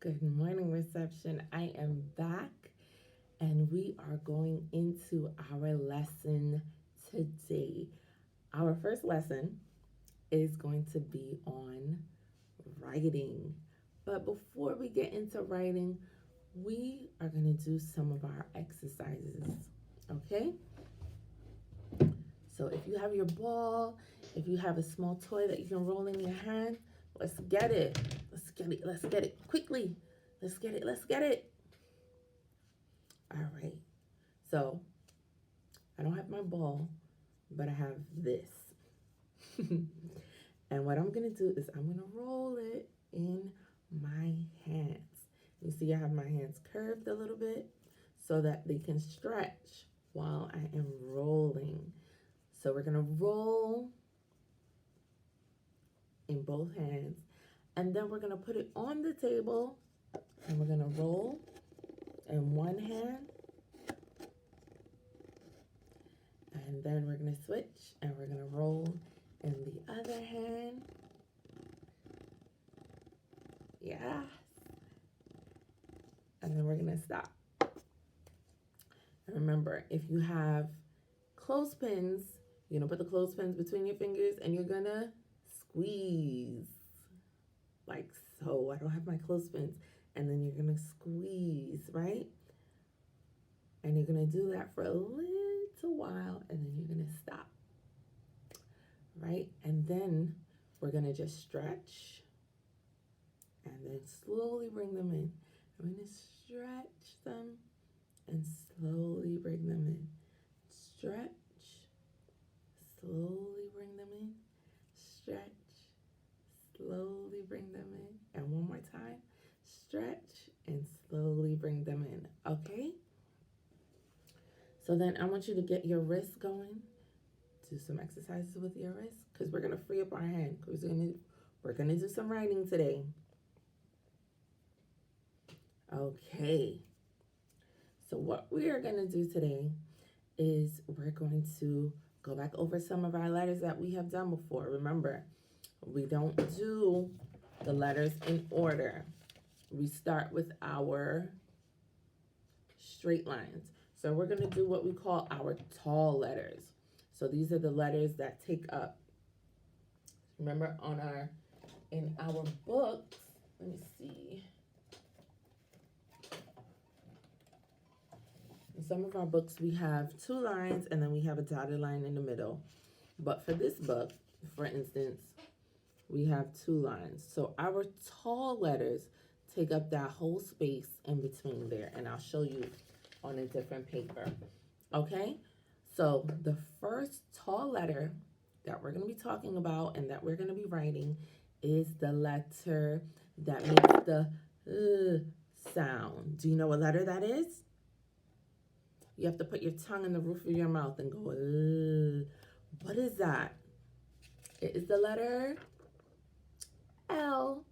Good morning, reception. I am back and we are going into our lesson today. Our first lesson is going to be on writing. But before we get into writing, we are going to do some of our exercises. Okay? So if you have your ball, if you have a small toy that you can roll in your hand, let's get it. Let's get it. Let's get it quickly. Let's get it. Let's get it. All right. So I don't have my ball, but I have this. And what I'm going to do is I'm going to roll it in my hands. You see, I have my hands curved a little bit so that they can stretch while I am rolling. So we're going to roll in both hands, and then we're going to put it on the table, and we're going to roll in one hand, and then we're going to switch and we're going to roll in the other hand. Yeah. And then we're going to stop. And remember, if you have clothespins, you're going to put the clothespins between your fingers and you're going to squeeze like so. I don't have my clothespins. And then you're going to squeeze, right? And you're going to do that for a little while, and then you're going to stop, right? And then we're going to just stretch and then slowly bring them in. I'm going to stretch them and slowly bring them in. Stretch, slowly bring them in. Stretch, slowly bring them in. And one more time. Stretch and slowly bring them in. Okay? So then I want you to get your wrists going. Do some exercises with your wrists because we're going to free up our hand because we're going to do some writing today. Okay. So what we are going to do today is we're going to go back over some of our letters that we have done before. Remember, we don't do the letters in order. We start with our straight lines. So we're going to do what we call our tall letters. So these are the letters that take up. Remember in our books, let me see. In some of our books we have 2 lines and then we have a dotted line in the middle. But for this book, for instance, we have 2 lines. So our tall letters take up that whole space in between there. And I'll show you on a different paper. Okay? So the first tall letter that we're going to be talking about and that we're going to be writing is the letter that makes the sound. Do you know what letter that is? You have to put your tongue in the roof of your mouth and go, what is that? It is the letter L.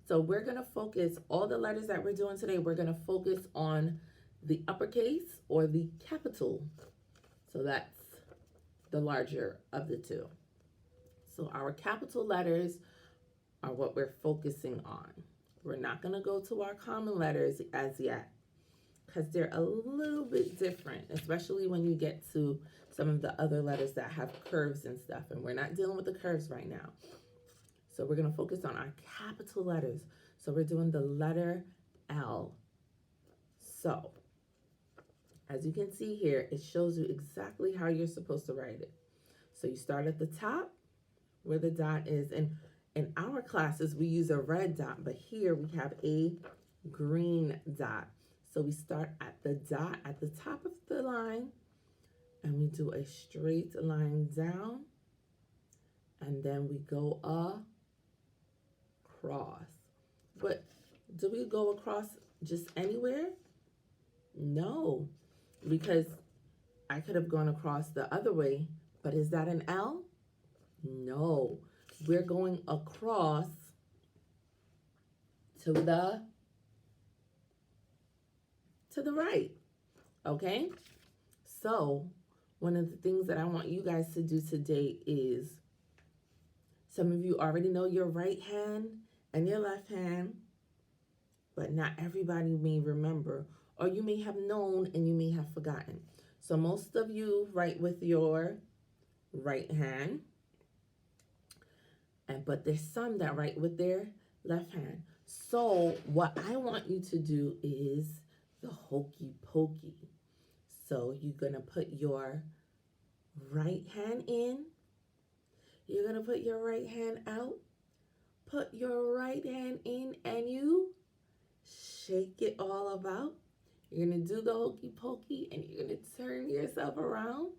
So we're going to focus, all the letters that we're doing today, we're going to focus on the uppercase or the capital. So that's the larger of the two. So our capital letters are what we're focusing on. We're not going to go to our common letters as yet because they're a little bit different, especially when you get to some of the other letters that have curves and stuff. And we're not dealing with the curves right now. So we're going to focus on our capital letters. So we're doing the letter L. So as you can see here, it shows you exactly how you're supposed to write it. So you start at the top where the dot is. And in our classes, we use a red dot, but here we have a green dot. So we start at the dot at the top of the line, and we do a straight line down, and then we go across. But do we go across just anywhere? No, because I could have gone across the other way, but is that an L? No, we're going across to the right, okay? So one of the things that I want you guys to do today is, some of you already know your right hand and your left hand. but not everybody may remember, or you may have known and you may have forgotten. So most of you write with your right hand, but there's some that write with their left hand. So what I want you to do is the hokey pokey. So you're gonna put your right hand in, you're gonna put your right hand out, put your right hand in, and you shake it all about. You're gonna do the hokey pokey and you're gonna turn yourself around.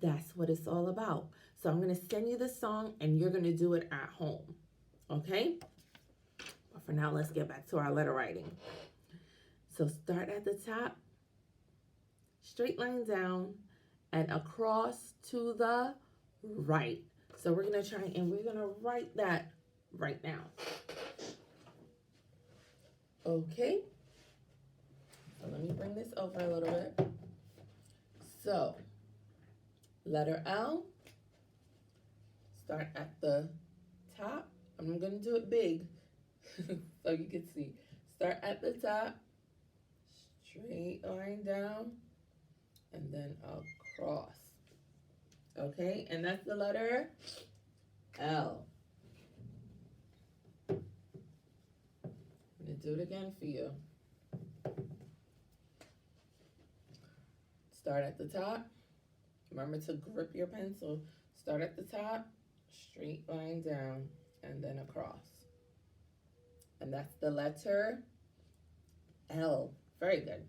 That's what it's all about. So I'm gonna send you the song and you're gonna do it at home, okay? But for now, let's get back to our letter writing. So start at the top, straight line down, and across to the right. So we're gonna try and we're gonna write that right now. Okay? So let me bring this over a little bit. So, letter L, start at the top. I'm gonna do it big so you can see. Start at the top, straight line down, and then across. Okay, and that's the letter L. I'm gonna do it again for you. Start at the top. Remember to grip your pencil. Start at the top, straight line down, and then across. And that's the letter L. Very good.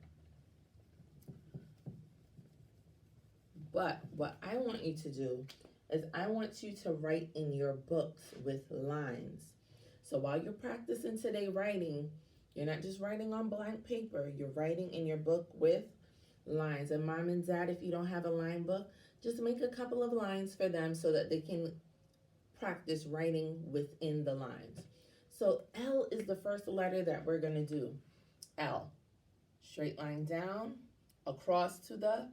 But what I want you to do is I want you to write in your books with lines. So while you're practicing today writing, you're not just writing on blank paper, you're writing in your book with lines. And mom and dad, if you don't have a line book, just make a couple of lines for them so that they can practice writing within the lines. So L is the first letter that we're gonna do. L. Straight line down, across to the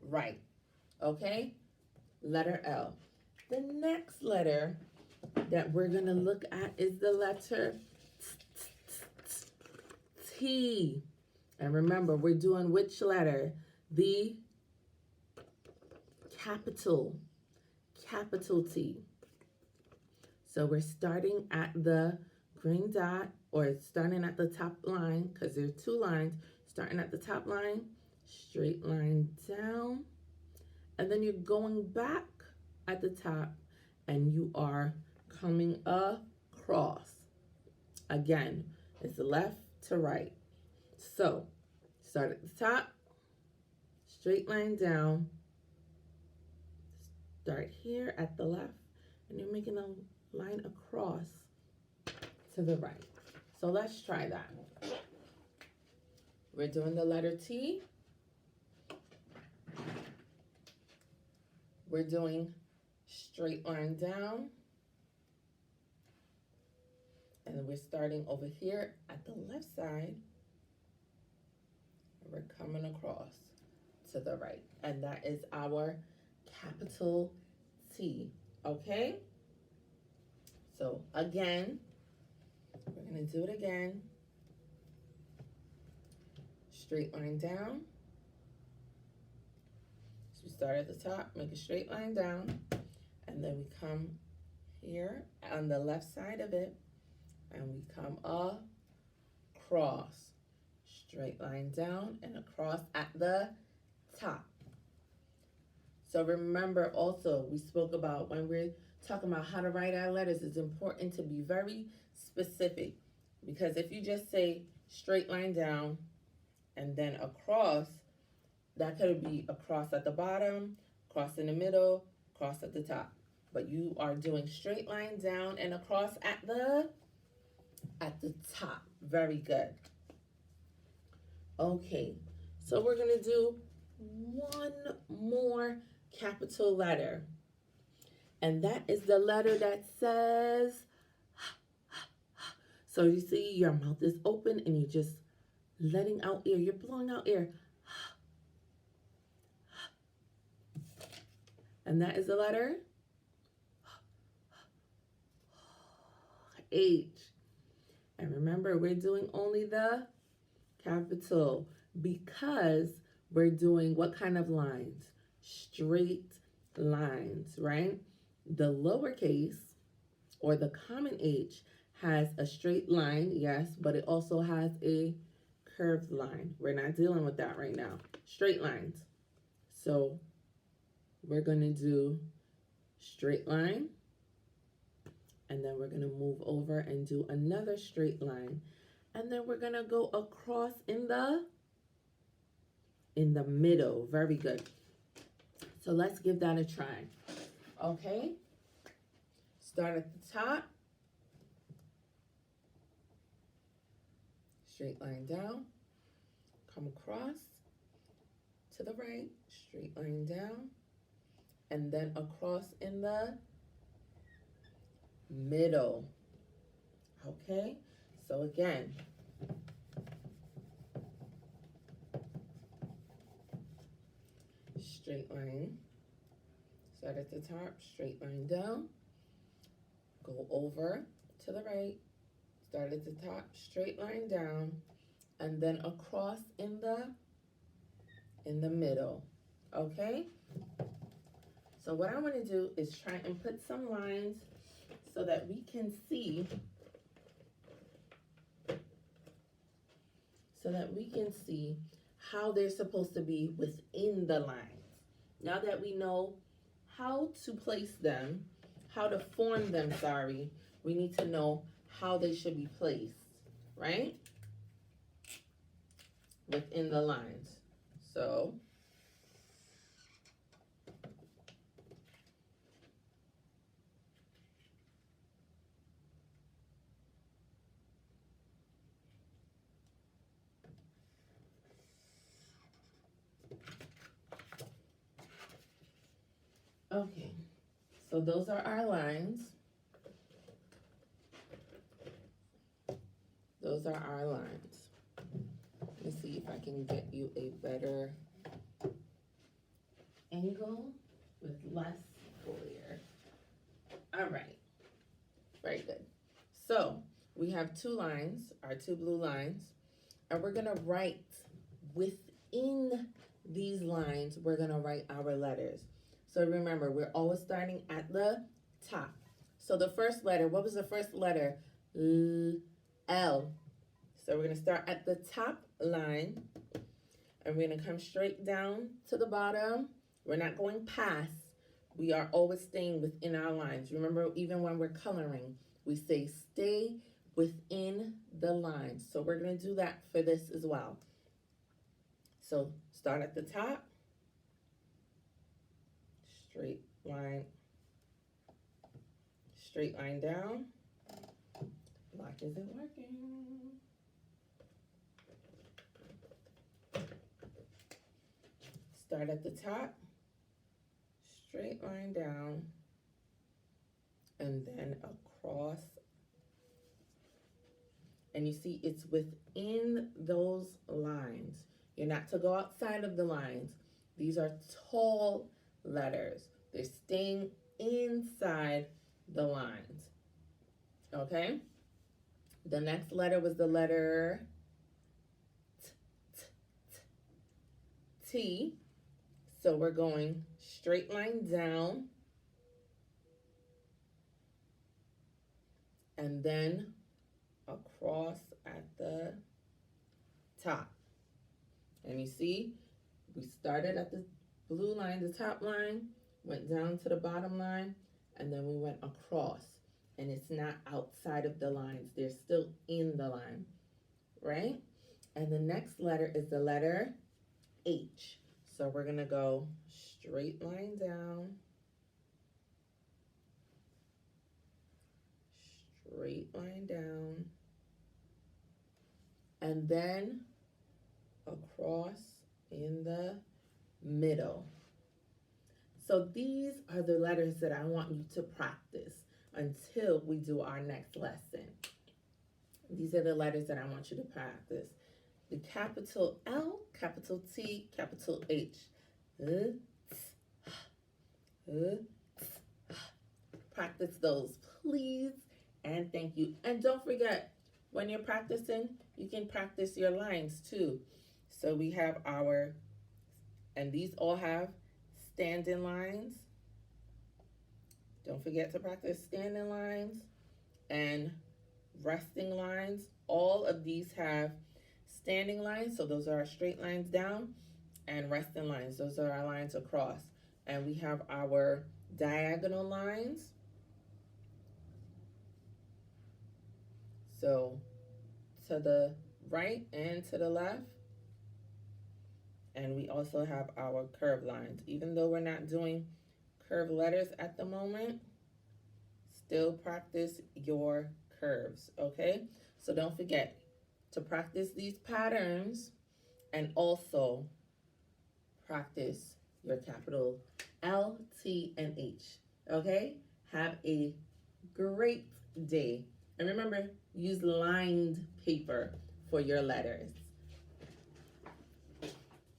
right. Okay? Letter L. The next letter that we're gonna look at is the letter T. And remember, we're doing which letter? The capital T. So we're starting at the green dot, or starting at the top line, because there are two lines. Starting at the top line, straight line down, and then you're going back at the top, and you are coming across. Again, it's left to right. So, start at the top, straight line down, start here at the left, and you're making a line across to the right. So let's try that. We're doing the letter T. We're doing straight line down. And then we're starting over here at the left side. And we're coming across to the right. And that is our capital T. Okay? So again, we're going to do it again. Straight line down. So we start at the top, make a straight line down, and then we come here on the left side of it, and we come across. Straight line down and across at the top. So remember also, we spoke about when we're talking about how to write our letters, it's important to be very specific, because if you just say straight line down and then across, that could be across at the bottom, across in the middle, across at the top. But you are doing straight line down and across at the top. Very good. Okay, so we're gonna do one more capital letter. And that is the letter that says, so you see your mouth is open and you're just letting out air. You're blowing out air. And that is the letter H. And remember, we're doing only the capital because we're doing what kind of lines? Straight lines, right? The lowercase or the common H has a straight line, yes, but it also has a curved line. We're not dealing with that right now. Straight lines. So we're going to do straight line, and then we're going to move over and do another straight line, and then we're going to go across in the middle. Very good. So let's give that a try. Okay, start at the top, straight line down, come across to the right, straight line down, and then across in the middle. Okay, so again, straight line, start at the top, straight line down, go over to the right, start at the top, straight line down, and then across in the middle. Okay, so what I want to do is try and put some lines so that we can see how they're supposed to be within the lines. Now that we know how to place them, how to form them, we need to know how they should be placed, right? Within the lines. So okay, so those are our lines. Those are our lines. Let me see if I can get you a better angle with less glare. All right, very good. So we have two lines, our two blue lines, and we're gonna write within these lines, we're gonna write our letters. So remember, we're always starting at the top. So the first letter, what was the first letter? L. So we're gonna start at the top line, and we're gonna come straight down to the bottom. We're not going past. We are always staying within our lines. Remember, even when we're coloring, we say stay within the lines. So we're gonna do that for this as well. So start at the top, straight line down. Block isn't working. Start at the top, straight line down, and then across. And you see it's within those lines. You're not to go outside of the lines. These are tall letters. They're staying inside the lines. Okay? The next letter was the letter T. So we're going straight line down, and then across at the top. And you see, we started at the blue line, the top line, went down to the bottom line, and then we went across. And it's not outside of the lines. They're still in the line, right? And the next letter is the letter H. So we're gonna go straight line down, straight line down, and then across in the middle. So these are the letters that I want you to practice until we do our next lesson. These are the letters that I want you to practice. The capital L, capital T, capital H. Practice those, please, and thank you. And don't forget, when you're practicing, you can practice your lines too. So we have our, and these all have standing lines. Don't forget to practice standing lines and resting lines. All of these have standing lines, so those are our straight lines down, and resting lines, those are our lines across. And we have our diagonal lines. So to the right and to the left. And we also have our curved lines. Even though we're not doing curved letters at the moment, still practice your curves, okay? So don't forget to practice these patterns and also practice your capital L, T, and H, okay? Have a great day. And remember, use lined paper for your letters.